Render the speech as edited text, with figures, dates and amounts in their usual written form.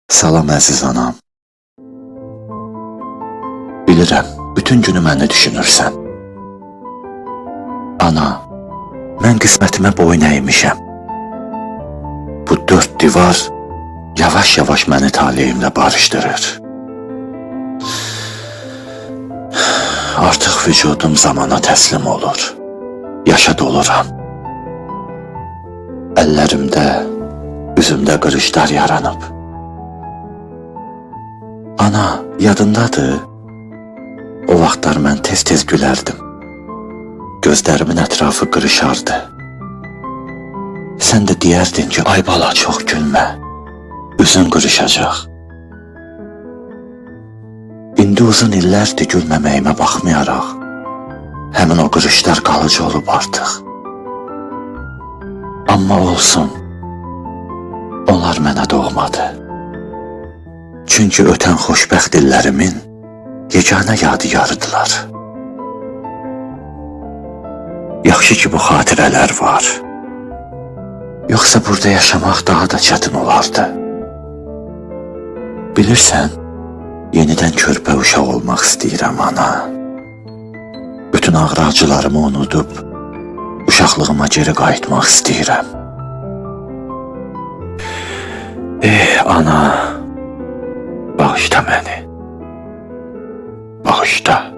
Salam əziz anam. Bilirəm, bütün günü məni düşünürsən. Ana, mən qismətimə boyun əymişəm. Bu dörd divar yavaş-yavaş məni taleyimlə barışdırır. Artıq vücudum zamana təslim olur. Yaşa doluram. Əllərimdə, üzümdə qırışlar yaranıb. Ana, yadındadır? O vaxtlar mən tez-tez gülərdim. Gözlərimin ətrafı qırışardı. Sən də deyərdin ki, ay bala, çox gülmə. Üzün qırışacaq. İndi uzun illərdir gülməməyimə baxmayaraq, həmin o qırışlar qalıcı olub artıq. Amma olsun, onlar mənə doğmadı. Çünki ötən xoşbəxt illərimin yeganə yadigarıdılar. Yaxşı ki, bu xatirələr var. Yoxsa burada yaşamaq daha da çətin olardı. Bilirsən, yenidən körpə uşaq olmaq istəyirəm, ana. Bütün ağrı-acılarımı unudub, uşaqlığıma geri qayıtmaq istəyirəm. Ana, bağışla məni. Bağışla.